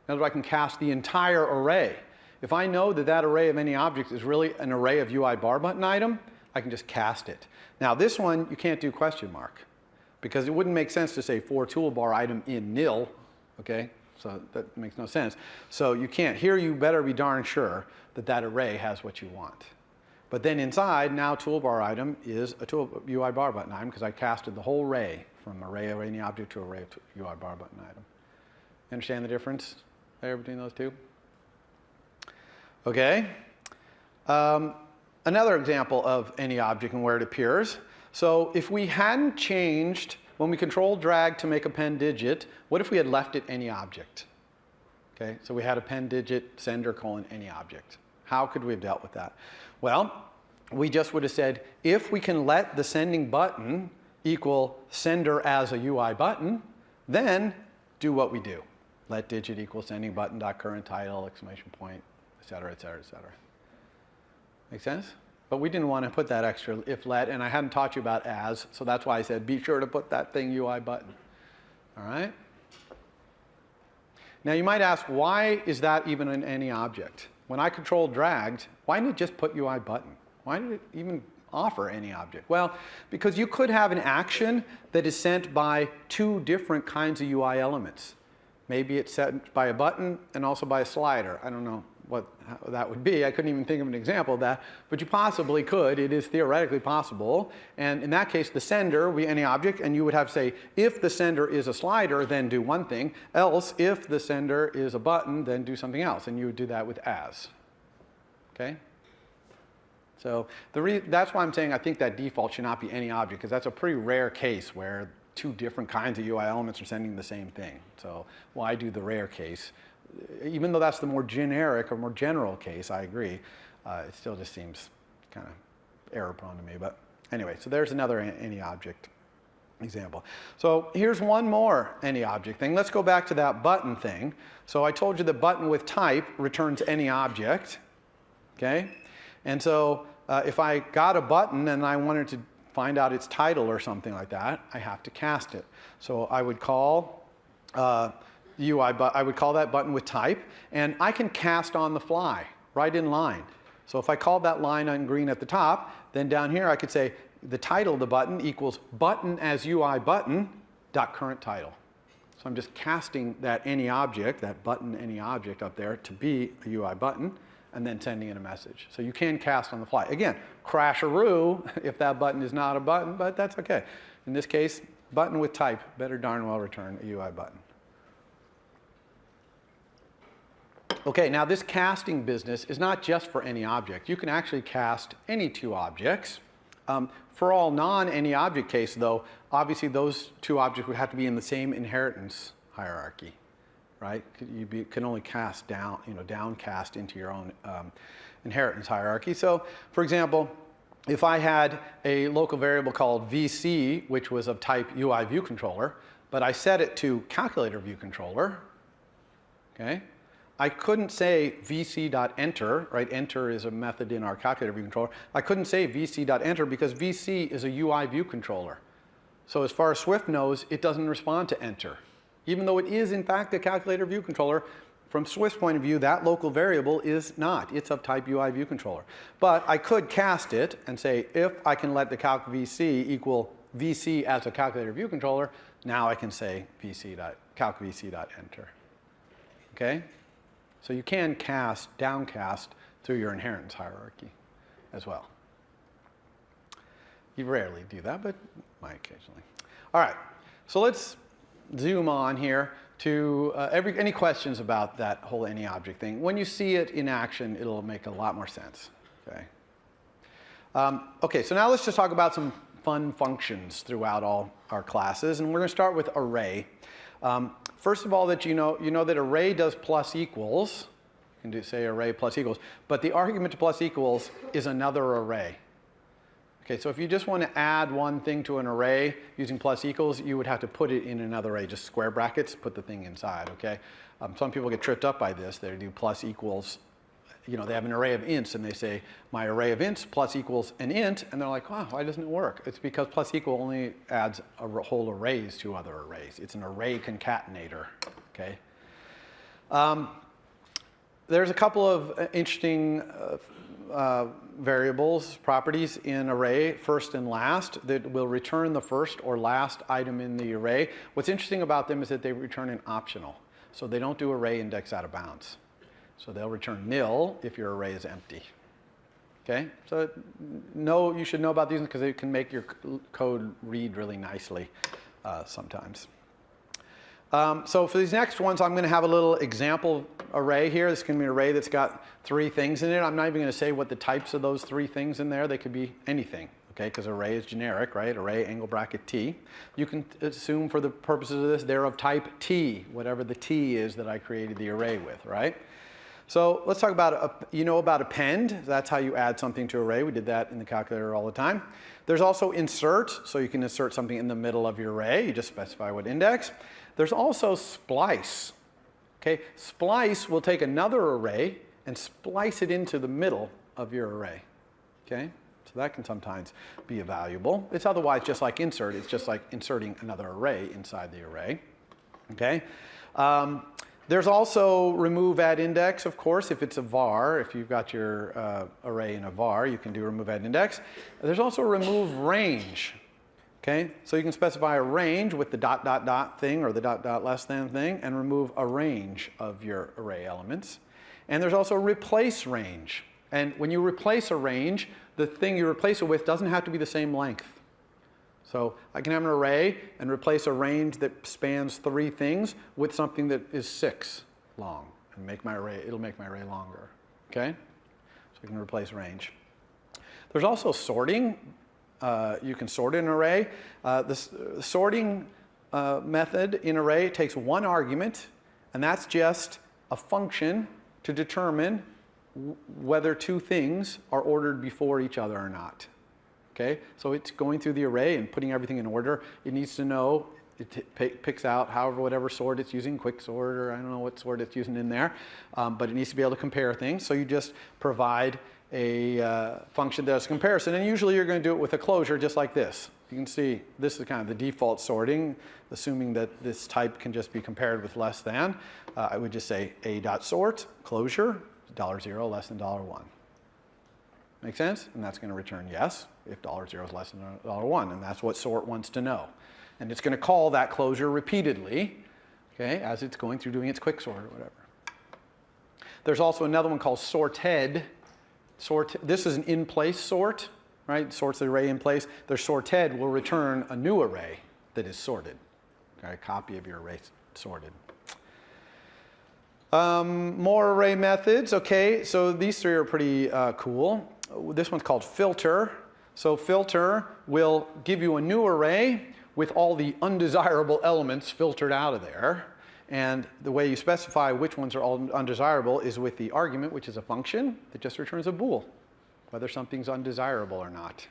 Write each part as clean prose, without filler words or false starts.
In other words, I can cast the entire array. If I know that that array of any object is really an array of UI bar button item, I can just cast it. Now this one, you can't do question mark, because it wouldn't make sense to say for toolbar item in nil, okay? So that makes no sense. So you can't. Here you better be darn sure that that array has what you want. But then inside, now toolbar item is a UI bar button item, because I casted the whole array from array of any object to array of UI bar button item. You understand the difference there between those two? Okay. Another example of any object and where it appears. So if we hadn't changed, when we control drag to make append digit, what if we had left it any object? Okay, so we had append digit sender colon any object. How could we have dealt with that? Well, we just would have said, if we can let the sending button equal sender as a UI button, then do what we do. Let digit equal sending button dot current title, exclamation point, et cetera, et cetera, et cetera. Make sense? But we didn't want to put that extra if let, and I hadn't taught you about as, so that's why I said be sure to put that thing UI button. All right? Now you might ask, why is that even in any object? When I control dragged, why didn't it just put UI button? Why did it even offer any object? Well, because you could have an action that is sent by two different kinds of UI elements. Maybe it's sent by a button and also by a slider. I don't know how that would be. I couldn't even think of an example of that, but you possibly could. It is theoretically possible. And in that case, the sender would be any object, and you would have to say, if the sender is a slider, then do one thing. Else, if the sender is a button, then do something else. And you would do that with as. Okay? So that's why I'm saying I think that default should not be any object, because that's a pretty rare case where two different kinds of UI elements are sending the same thing. So why do the rare case? Even though that's the more generic or more general case, I agree, it still just seems kind of error prone to me. But anyway, so there's another any object example. So here's one more any object thing. Let's go back to that button thing. So I told you the button with type returns any object. Okay? And so if I got a button and I wanted to find out its title or something like that, I have to cast it. So I would call I would call that button with type, and I can cast on the fly, right in line. So if I call that line on green at the top, then down here I could say the title of the button equals button as UI button dot current title. So I'm just casting that any object, that button any object up there to be a UI button, and then sending it a message. So you can cast on the fly. Again, crash-a-roo if that button is not a button, but that's okay. In this case, button with type better darn well return a UI button. Okay, now this casting business is not just for any object. You can actually cast any two objects. For all non-any object case, though, obviously those two objects would have to be in the same inheritance hierarchy, right? You can only cast down, downcast into your own inheritance hierarchy. So, for example, if I had a local variable called VC, which was of type UI view controller, but I set it to calculator view controller, okay? I couldn't say vc.enter, right? Enter is a method in our calculator view controller. I couldn't say vc.enter because VC is a UI view controller. So as far as Swift knows, it doesn't respond to enter. Even though it is, in fact, a calculator view controller, from Swift's point of view, that local variable is not. It's of type UI view controller. But I could cast it and say, if I can let the calc VC equal VC as a calculator view controller, now I can say calc VC.enter. Okay? So you can downcast through your inheritance hierarchy as well. You rarely do that, but might occasionally. All right, so let's zoom on here to any questions about that whole any object thing. When you see it in action, it'll make a lot more sense. Okay. Okay, so now let's just talk about some fun functions throughout all our classes, and we're going to start with array. First of all, that you know that array does plus equals. You can say array plus equals, but the argument to plus equals is another array. Okay, so if you just want to add one thing to an array using plus equals, you would have to put it in another array, just square brackets, put the thing inside, okay? Some people get tripped up by this. They do plus equals, they have an array of ints, and they say, my array of ints plus equals an int, and they're like, wow, why doesn't it work? It's because plus equal only adds whole arrays to other arrays. It's an array concatenator, okay? There's a couple of interesting variables, properties in array, first and last, that will return the first or last item in the array. What's interesting about them is that they return an optional. So they don't do array index out of bounds. So they'll return nil if your array is empty. Okay, so you should know about these because they can make your code read really nicely sometimes. So for these next ones, I'm going to have a little example array here. This is going to be an array that's got 3 things in it. I'm not even going to say what the types of those 3 things in there. They could be anything, okay, because array is generic, right? Array angle bracket T. You can assume for the purposes of this, they're of type T, whatever the T is that I created the array with, right? So let's talk about, you know about append. That's how you add something to an array. We did that in the calculator all the time. There's also insert, so you can insert something in the middle of your array. You just specify what index. There's also splice. Okay, splice will take another array and splice it into the middle of your array. Okay, so that can sometimes be valuable. It's otherwise just like insert. It's just like inserting another array inside the array. Okay. There's also remove at index, of course, if it's a var. If you've got your array in a var, you can do remove at index. There's also remove range. Okay, so you can specify a range with the dot dot dot thing or the dot dot less than thing and remove a range of your array elements. And there's also replace range. And when you replace a range, the thing you replace it with doesn't have to be the same length. So I can have an array and replace a range that spans 3 things with something that is 6 long and make my array, it'll make my array longer. Okay, so you can replace range. There's also sorting. You can sort an array. This sorting method in array takes 1 argument, and that's just a function to determine whether 2 things are ordered before each other or not. Okay, so it's going through the array and putting everything in order. It needs to know, it picks out whatever sort it's using, quick sort, or I don't know what sort it's using in there, but it needs to be able to compare things. So you just provide a function that does comparison, and usually you're going to do it with a closure just like this. You can see this is kind of the default sorting, assuming that this type can just be compared with less than. I would just say a.sort, closure, $0 less than $1. Make sense? And that's going to return yes if $0 is less than $1, and that's what sort wants to know. And it's going to call that closure repeatedly, okay, as it's going through doing its quick sort or whatever. There's also another one called sorted. This is an in-place sort, right? Sorts the array in place. Their sorted will return a new array that is sorted. Okay, a copy of your array sorted. More array methods. Okay, so these 3 are pretty cool. This one's called filter. So filter will give you a new array with all the undesirable elements filtered out of there. And the way you specify which ones are all undesirable is with the argument, which is a function that just returns a bool, whether something's undesirable or not.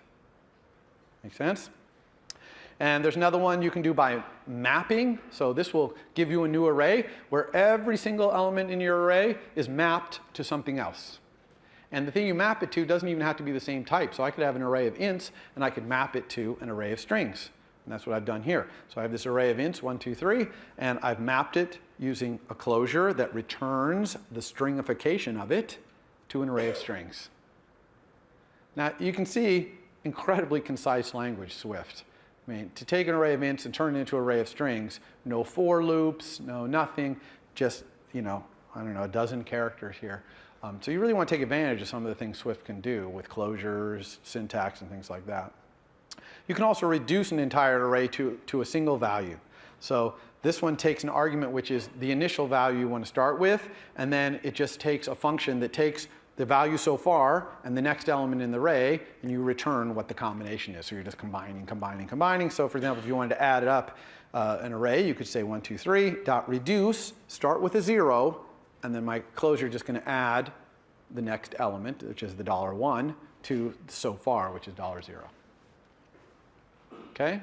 Make sense? And there's another one you can do by mapping. So this will give you a new array where every single element in your array is mapped to something else. And the thing you map it to doesn't even have to be the same type. So I could have an array of ints, and I could map it to an array of strings. And that's what I've done here. So I have this array of ints, 1, 2, 3, and I've mapped it using a closure that returns the stringification of it to an array of strings. Now you can see incredibly concise language, Swift. I mean, to take an array of ints and turn it into an array of strings, no for loops, no nothing, just, you know, I don't know, a dozen characters here. So you really want to take advantage of some of the things Swift can do with closures, syntax, and things like that. You can also reduce an entire array to a single value. So this one takes an argument which is the initial value you want to start with, and then it just takes a function that takes the value so far and the next element in the array, and you return what the combination is. So you're just combining, combining, combining. So for example, if you wanted to add it up an array, you could say 1, 2, 3, dot reduce, start with a 0, and then my closure is just going to add the next element, which is the $1, to so far, which is $0. Okay?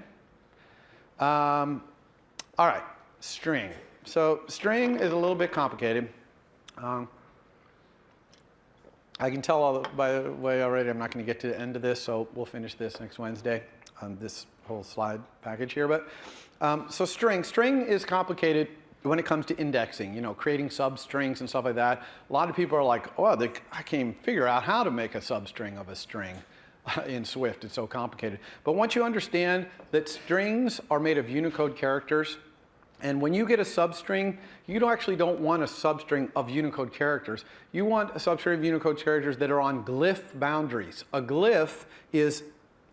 All right, string. So string is a little bit complicated. I can tell by the way already I'm not going to get to the end of this, so we'll finish this next Wednesday on this whole slide package here. But so string is complicated when it comes to indexing, creating substrings and stuff like that, a lot of people are like, oh, I can't even figure out how to make a substring of a string in Swift. It's so complicated. But once you understand that strings are made of Unicode characters, and when you get a substring, you don't want a substring of Unicode characters. You want a substring of Unicode characters that are on glyph boundaries. A glyph is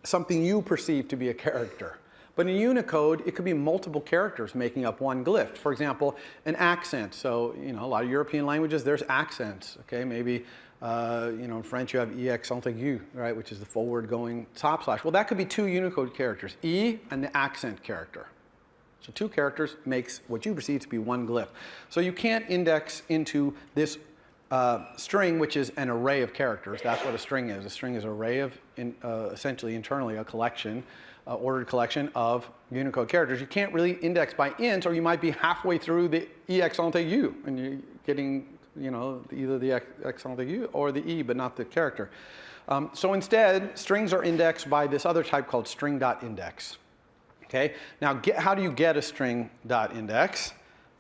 something you perceive to be a character. But in Unicode, it could be multiple characters making up one glyph. For example, an accent. So, a lot of European languages, there's accents. Okay, maybe, in French you have accent aigu, right, which is the forward-going top slash. Well, that could be two Unicode characters, E and the accent character. So two characters makes what you perceive to be one glyph. So you can't index into this string, which is an array of characters. That's what a string is. A string is an array of, essentially internally, a collection, ordered collection of Unicode characters. You can't really index by int, or you might be halfway through the accent aigu, and you're getting, either the accent aigu or the E, but not the character. So instead, strings are indexed by this other type called string.index. Okay, now how do you get a string.index?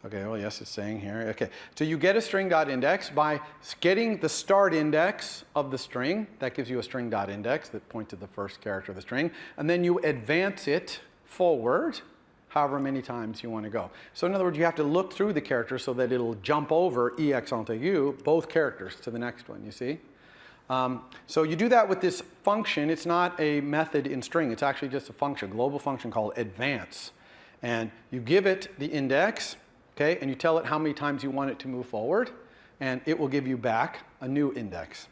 Okay, well, yes, it's saying here. Okay, so you get a string.index by getting the start index of the string. That gives you a string.index that points to the first character of the string. And then you advance it forward however many times you want to go. So in other words, you have to look through the characters so that it'll jump over E accent aigu, both characters, to the next one, you see? So you do that with this function. It's not a method in string. It's actually just a function, a global function called advance. And you give it the index, okay, and you tell it how many times you want it to move forward, and it will give you back a new index.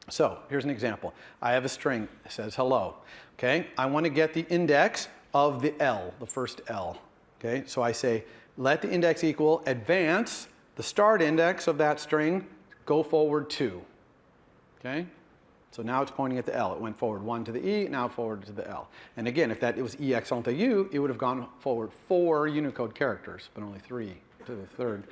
So here's an example. I have a string that says hello. Okay, I want to get the index of the L, the first L. Okay, so I say let the index equal advance the start index of that string, go forward 2. Okay, so now it's pointing at the L. It went forward 1 to the E, now forward to the L. And again, if it was E accent aigu, it would have gone forward 4 Unicode characters, but only 3 to the third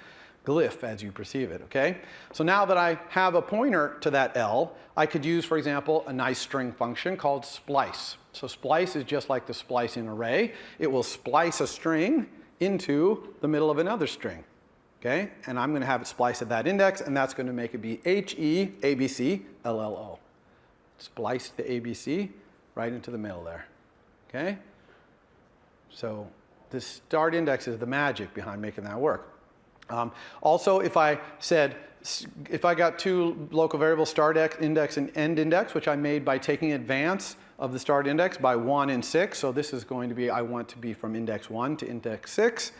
glyph as you perceive it, okay? So now that I have a pointer to that L, I could use, for example, a nice string function called splice. So splice is just like the splice in array. It will splice a string into the middle of another string. Okay, and I'm going to have it splice at that index, and that's going to make it be HE ABC LLO. Splice the ABC right into the middle there. Okay, so the start index is the magic behind making that work. Also, if I got two local variables, start index and end index, which I made by taking advance of the start index by 1 and 6, so this is going to be, I want to be from index 1 to index 6,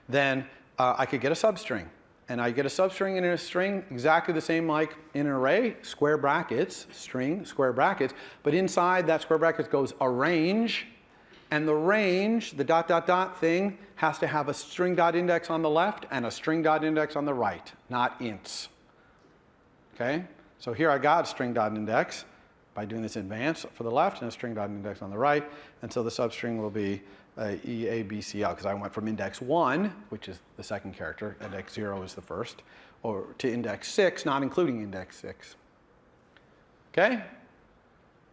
then I could get a substring. And I get a substring in a string exactly the same like in an array, square brackets, string, square brackets, but inside that square brackets goes a range, and the range, the dot, dot, dot thing, has to have a string.index on the left and a string.index on the right, not ints. Okay? So here I got a string.index by doing this advance for the left and a string.index on the right, and so the substring will be EABCL, because I went from index 1, which is the second character, index 0 is the first, or to index 6, not including index 6. Okay?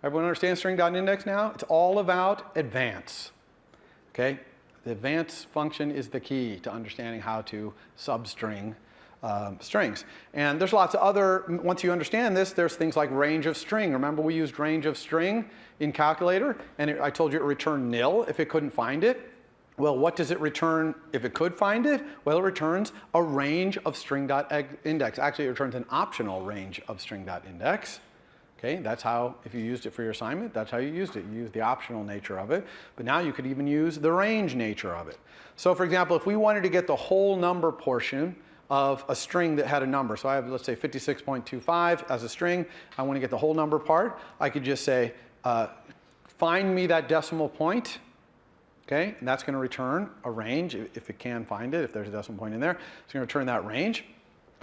Everyone understand string.index now? It's all about advance. Okay? The advance function is the key to understanding how to substring strings. And there's lots of other, once you understand this, there's things like range of string. Remember we used range of string in calculator, and I told you it returned nil if it couldn't find it. Well, what does it return if it could find it? Well, it returns a range of string.index. Actually, it returns an optional range of string.index. Okay, that's how, if you used it for your assignment, that's how you used it. You used the optional nature of it, but now you could even use the range nature of it. So for example, if we wanted to get the whole number portion of a string that had a number, so I have, let's say, 56.25 as a string, I want to get the whole number part, I could just say, find me that decimal point, okay, and that's going to return a range, if it can find it, if there's a decimal point in there, it's going to return that range.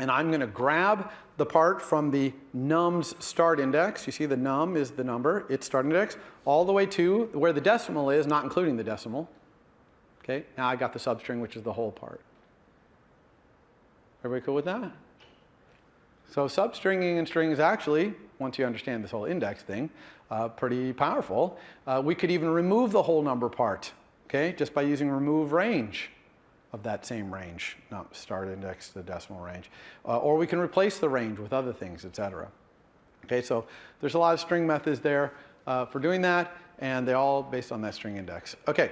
And I'm going to grab the part from the num's start index. You see the num is the number, its start index, all the way to where the decimal is, not including the decimal. Okay, now I got the substring, which is the whole part. Everybody cool with that? So substringing and string is actually, once you understand this whole index thing, pretty powerful. We could even remove the whole number part, okay, just by using remove range of that same range, not start index to the decimal range. Or we can replace the range with other things, etc. Okay, so there's a lot of string methods there for doing that, and they're all based on that string index. Okay,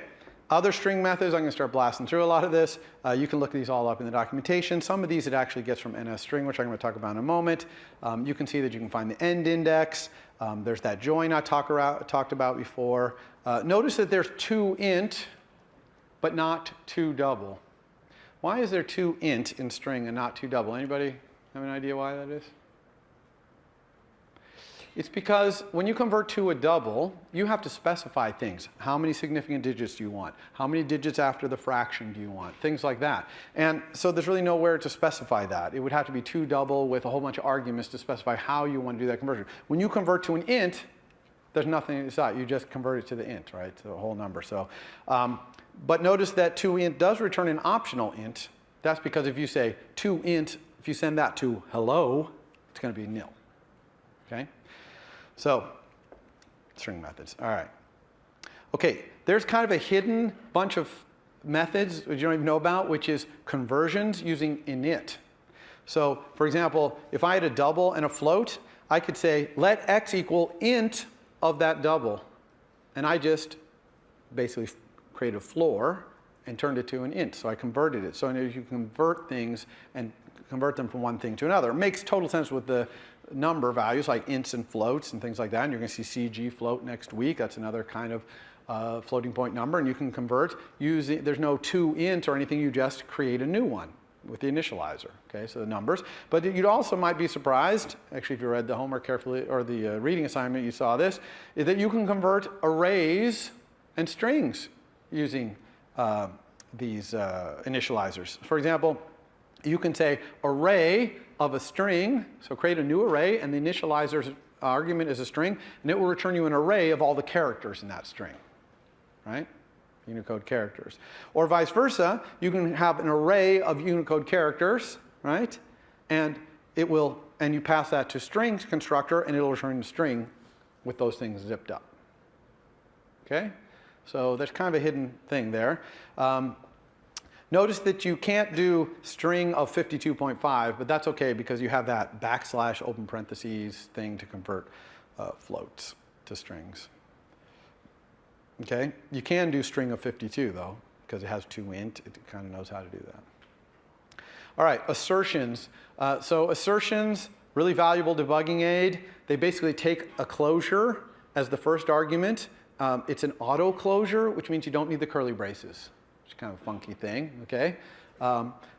other string methods, I'm going to start blasting through a lot of this. You can look these all up in the documentation. Some of these it actually gets from NSString, which I'm going to talk about in a moment. You can see that you can find the end index. There's that join I talked about before. Notice that there's two int, but not two double. Why is there two int in string and not two double? Anybody have an idea why that is? It's because when you convert to a double, you have to specify things. How many significant digits do you want? How many digits after the fraction do you want? Things like that. And so there's really nowhere to specify that. It would have to be two double with a whole bunch of arguments to specify how you want to do that conversion. When you convert to an int, there's nothing to decide. You just convert it to the int, right? To a whole number. So, but notice that toInt does return an optional int. That's because if you say toInt, if you send that to hello, it's going to be nil. Okay? So, string methods. All right. Okay, there's kind of a hidden bunch of methods that you don't even know about, which is conversions using init. So, for example, if I had a double and a float, I could say let x equal int of that double. And I just basically created a floor and turned it to an int. So I converted it. So you can convert things and convert them from one thing to another. It makes total sense with the number values like ints and floats and things like that. And you're going to see CG float next week. That's another kind of floating point number. And you can convert using, there's no toInt or anything. You just create a new one with the initializer. Okay, so the numbers. But you also might be surprised, actually, if you read the homework carefully or the reading assignment, you saw this, is that you can convert arrays and strings using these initializers. For example, you can say array of a string, so create a new array, and the initializer's argument is a string, and it will return you an array of all the characters in that string, right? Unicode characters. Or vice versa, you can have an array of Unicode characters, right? And it will, and you pass that to strings constructor, and it'll return a string with those things zipped up. Okay? So there's kind of a hidden thing there. Notice that you can't do string of 52.5, but that's okay because you have that backslash open parentheses thing to convert floats to strings. Okay? You can do string of 52 though, because it has toInt. It kind of knows how to do that. All right, assertions. So assertions, really valuable debugging aid. They basically take a closure as the first argument. It's an auto closure, which means you don't need the curly braces. It's kind of a funky thing, okay?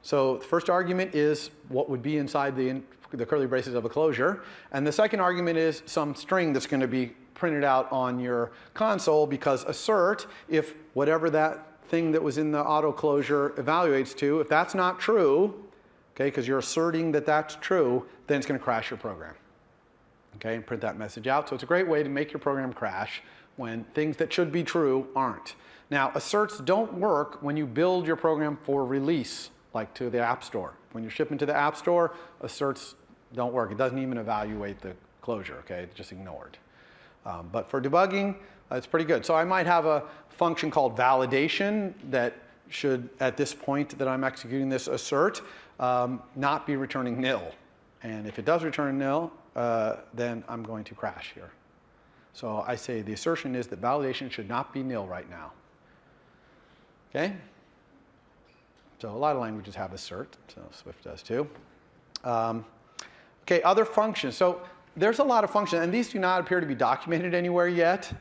So the first argument is what would be inside the curly braces of a closure. And the second argument is some string that's going to be printed out on your console because assert, if whatever that thing that was in the auto closure evaluates to, if that's not true, okay, because you're asserting that that's true, then it's going to crash your program. Okay, and print that message out. So it's a great way to make your program crash when things that should be true aren't. Now, asserts don't work when you build your program for release, like to the App Store. When you're shipping to the App Store, asserts don't work. It doesn't even evaluate the closure, okay? It's just ignored. But for debugging, it's pretty good. So I might have a function called validation that should, at this point that I'm executing this assert, not be returning nil. And if it does return nil, then I'm going to crash here. So I say the assertion is that validation should not be nil right now. Okay? So a lot of languages have assert, so Swift does too. Okay, other functions. So there's a lot of functions, and these do not appear to be documented anywhere yet.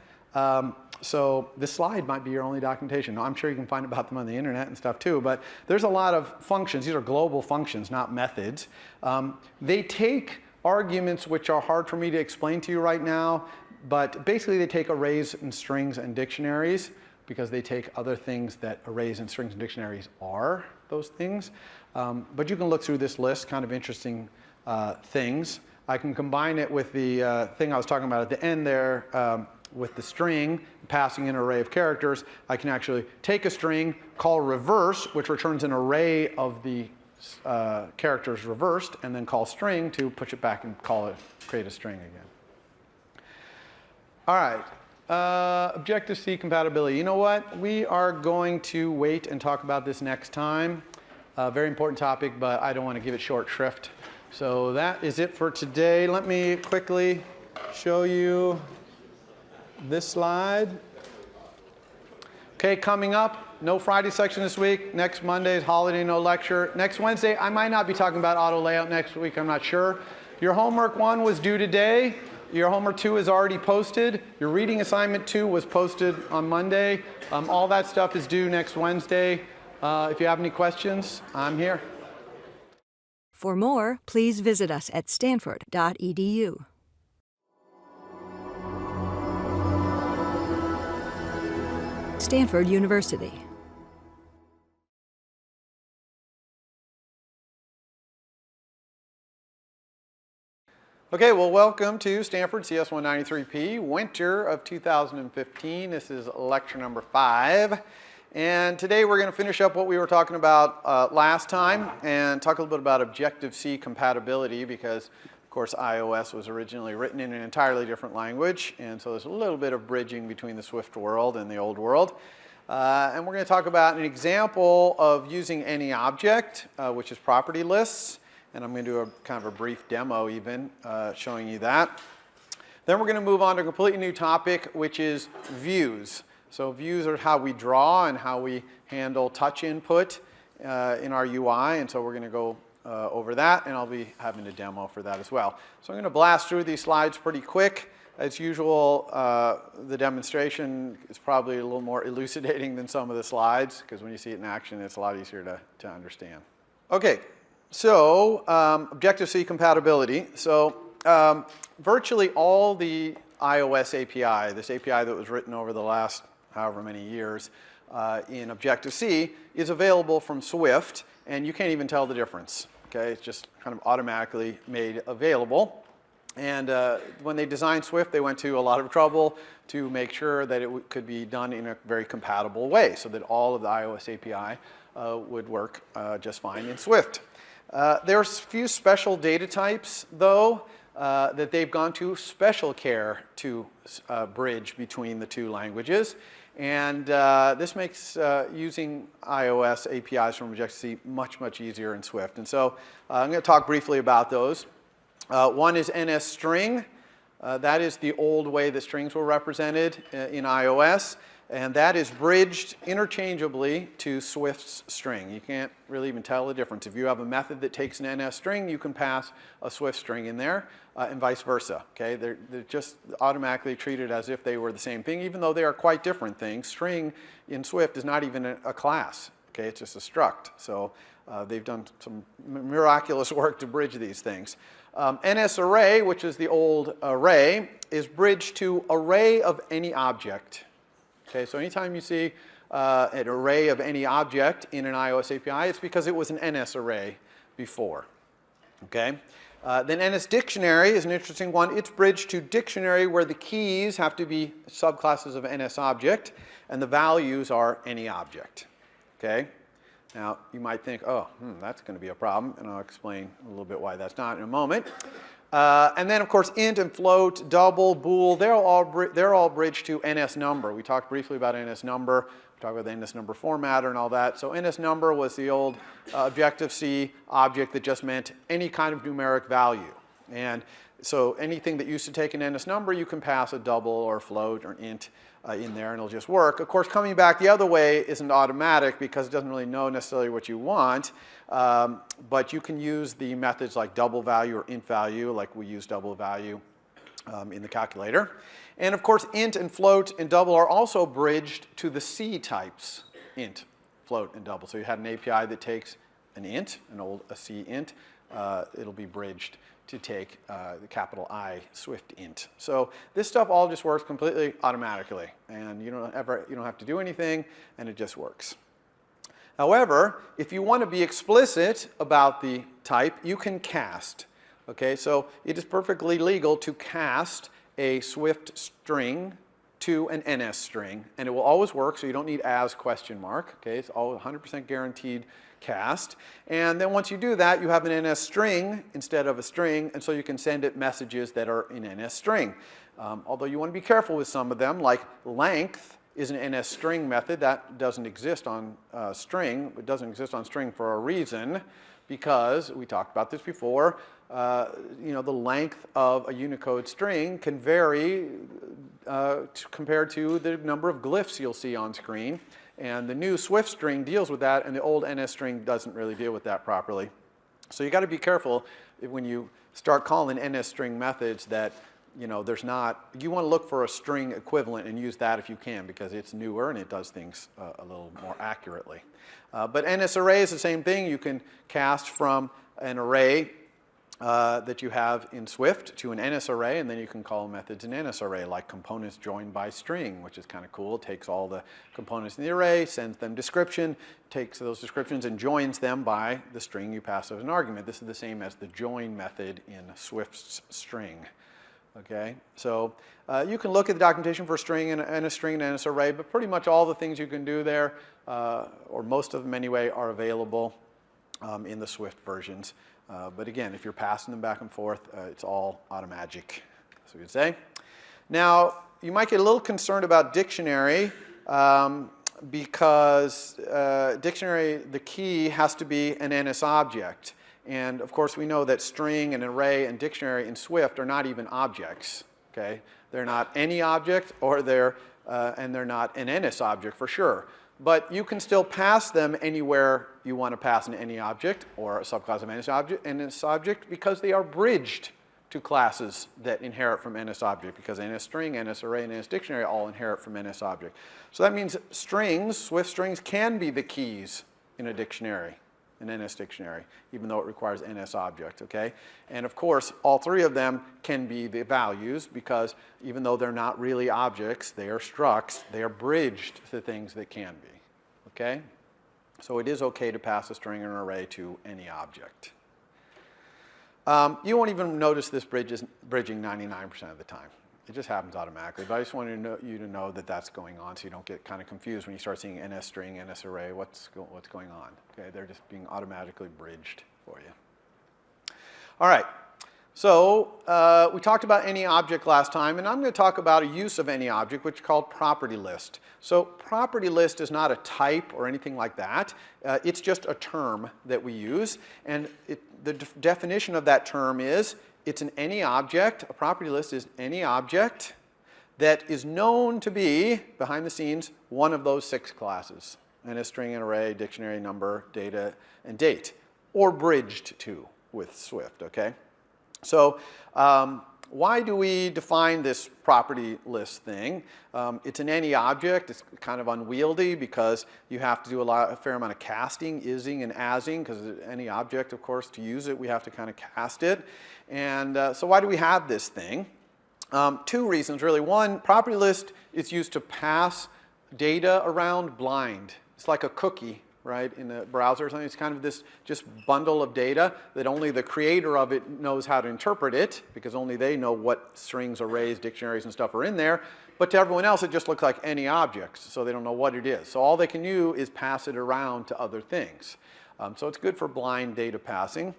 So this slide might be your only documentation. I'm sure you can find about them on the internet and stuff too, but there's a lot of functions. These are global functions, not methods. They take arguments which are hard for me to explain to you right now, but basically they take arrays and strings and dictionaries because they take other things that arrays and strings and dictionaries are, those things. But you can look through this list, kind of interesting things. I can combine it with the thing I was talking about at the end there, with the string, passing an array of characters. I can actually take a string, call reverse, which returns an array of the characters reversed, and then call string to push it back and call it, create a string again. All right, Objective-C compatibility. You know what? We are going to wait and talk about this next time. Very important topic, but I don't want to give it short shrift. So that is it for today. Let me quickly show you this slide. Okay, coming up, no Friday section this week. Next Monday is holiday, no lecture. Next Wednesday, I might not be talking about auto layout next week, I'm not sure. Your homework 1 was due today. Your homework 2 is already posted. Your reading assignment 2 was posted on Monday. All that stuff is due next Wednesday. If you have any questions, I'm here. For more, please visit us at stanford.edu. Stanford University. Okay, well, welcome to Stanford CS 193P, winter of 2015. This is lecture number 5. And today we're going to finish up what we were talking about last time and talk a little bit about Objective-C compatibility because, of course, iOS was originally written in an entirely different language. And so there's a little bit of bridging between the Swift world and the old world. And we're going to talk about an example of using any object, which is property lists. And I'm going to do a kind of a brief demo even showing you that. Then we're going to move on to a completely new topic, which is views. So views are how we draw and how we handle touch input in our UI. And so we're going to go over that, and I'll be having a demo for that as well. So I'm going to blast through these slides pretty quick. As usual, the demonstration is probably a little more elucidating than some of the slides, because when you see it in action, it's a lot easier to understand. Okay. So Objective-C compatibility. So virtually all the iOS API, this API that was written over the last however many years in Objective-C, is available from Swift, and you can't even tell the difference. Okay, it's just kind of automatically made available. And when they designed Swift, they went to a lot of trouble to make sure that it could be done in a very compatible way, so that all of the iOS API would work just fine in Swift. There are a few special data types, though, that they've gone to special care to bridge between the two languages. And this makes using iOS APIs from Objective-C much, much easier in Swift. And so I'm going to talk briefly about those. One is NSString. That is the old way that strings were represented in iOS. And that is bridged interchangeably to Swift's string. You can't really even tell the difference. If you have a method that takes an NS string, you can pass a Swift string in there, and vice versa. Okay? They're just automatically treated as if they were the same thing, even though they are quite different things. String in Swift is not even a class. Okay? It's just a struct. So they've done some miraculous work to bridge these things. NSArray, which is the old array, is bridged to array of any object. Okay, so anytime you see an array of any object in an iOS API, it's because it was an NS array before. Okay? Then NS dictionary is an interesting one. It's bridged to dictionary where the keys have to be subclasses of NS object, and the values are any object. Okay? Now, you might think, oh, that's going to be a problem, and I'll explain a little bit why that's not in a moment. And then, of course, int and float, double, bool, they're all bridged to NS number. We talked briefly about NS number. We talked about the NS number formatter and all that. So NS number was the old Objective-C object that just meant any kind of numeric value. And so anything that used to take an NS number, you can pass a double or float or int in there, and it'll just work. Of course, coming back the other way isn't automatic because it doesn't really know necessarily what you want. But you can use the methods like double value or int value, like we use double value in the calculator. And of course, int and float and double are also bridged to the C types, int, float, and double. So you had an API that takes an int, a C int. It'll be bridged to take the capital I Swift int. So this stuff all just works completely automatically, and you don't have to do anything, and it just works. However, if you want to be explicit about the type, you can cast. Okay, so it is perfectly legal to cast a Swift string to an NS string, and it will always work, so you don't need as question mark. Okay, it's all 100% guaranteed cast. And then once you do that, you have an NS string instead of a string, and so you can send it messages that are in NS string. Although you want to be careful with some of them, like length is an NS string method. That doesn't exist on string. It doesn't exist on string for a reason, because we talked about this before. The length of a Unicode string can vary compared to the number of glyphs you'll see on screen. And the new Swift string deals with that, and the old NS string doesn't really deal with that properly. So you got to be careful when you start calling NS string methods that there's not. You want to look for a string equivalent and use that if you can, because it's newer and it does things a little more accurately. But NS array is the same thing. You can cast from an array that you have in Swift to an NS array, and then you can call methods in NS array, like components joined by string, which is kind of cool. It takes all the components in the array, sends them description, takes those descriptions and joins them by the string you pass as an argument. This is the same as the join method in Swift's string. Okay, so you can look at the documentation for string and a string and NS array, but pretty much all the things you can do there, or most of them anyway, are available in the Swift versions. But again, if you're passing them back and forth, it's all automagic, so you'd say. Now, you might get a little concerned about dictionary because dictionary, the key has to be an NS object. And of course, we know that string and array and dictionary in Swift are not even objects. Okay, they're not any object, or and they're not an NS object for sure. But you can still pass them anywhere you want to pass an any object or a subclass of NS object because they are bridged to classes that inherit from NS object, because NS string, NS array, and NS dictionary all inherit from NS object. So that means strings, Swift strings, can be the keys in a dictionary, an NS dictionary, even though it requires NS object, okay? And of course, all three of them can be the values, because even though they're not really objects, they are structs, they are bridged to things that can be, okay? So it is okay to pass a string or an array to any object. You won't even notice this bridging 99% of the time. It just happens automatically, but I just wanted you to know that that's going on, so you don't get kind of confused when you start seeing NS string, NS array, what's going on. Okay, they're just being automatically bridged for you. All right, so we talked about any object last time, and I'm going to talk about a use of any object, which is called property list. So property list is not a type or anything like that. It's just a term that we use, and the definition of that term is it's an any object. A property list is any object that is known to be, behind the scenes, one of those 6 classes: NS string, and array, dictionary, number, data, and date, or bridged to with Swift, okay? So why do we define this property list thing? It's an any object. It's kind of unwieldy because you have to do a fair amount of casting, ising, and asing, because any object, of course, to use it, we have to kind of cast it. And so why do we have this thing? 2 reasons, really. One, property list is used to pass data around blind. It's like a cookie, right, in a browser or something. It's kind of this just bundle of data that only the creator of it knows how to interpret it, because only they know what strings, arrays, dictionaries, and stuff are in there. But to everyone else, it just looks like any objects, so they don't know what it is. So all they can do is pass it around to other things. So it's good for blind data passing.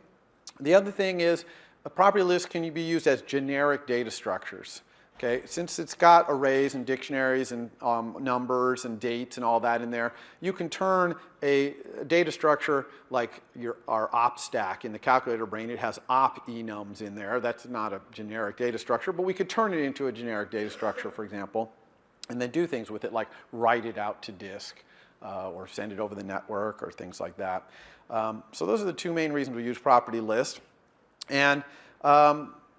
The other thing is, a property list can be used as generic data structures. Okay, since it's got arrays and dictionaries and numbers and dates and all that in there, you can turn a data structure like our op stack in the calculator brain. It has op enums in there. That's not a generic data structure, but we could turn it into a generic data structure, for example, and then do things with it like write it out to disk or send it over the network or things like that. So those are the 2 main reasons we use property list. And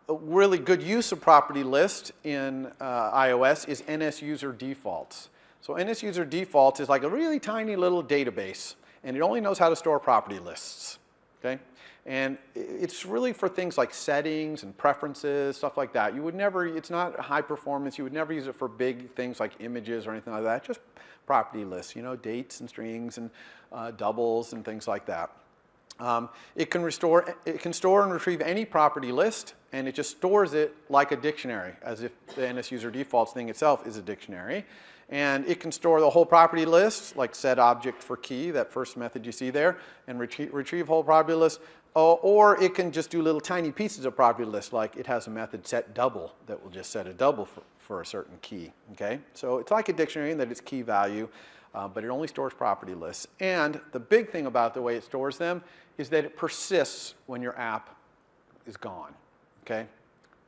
a really good use of property list in iOS is NS user defaults. So NS user defaults is like a really tiny little database, and it only knows how to store property lists. Okay? And it's really for things like settings and preferences, stuff like that. You would never, it's not high performance. You would never use it for big things like images or anything like that. Just property lists, dates and strings and doubles and things like that. It can store and retrieve any property list, and it just stores it like a dictionary, as if the NS user defaults thing itself is a dictionary. And it can store the whole property list, like set object for key, that first method you see there, and retrieve whole property list. Or it can just do little tiny pieces of property list, like it has a method set double that will just set a double for a certain key. Okay? So it's like a dictionary in that it's key value, but it only stores property lists. And the big thing about the way it stores them is that it persists when your app is gone. Okay?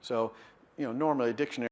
So, normally a dictionary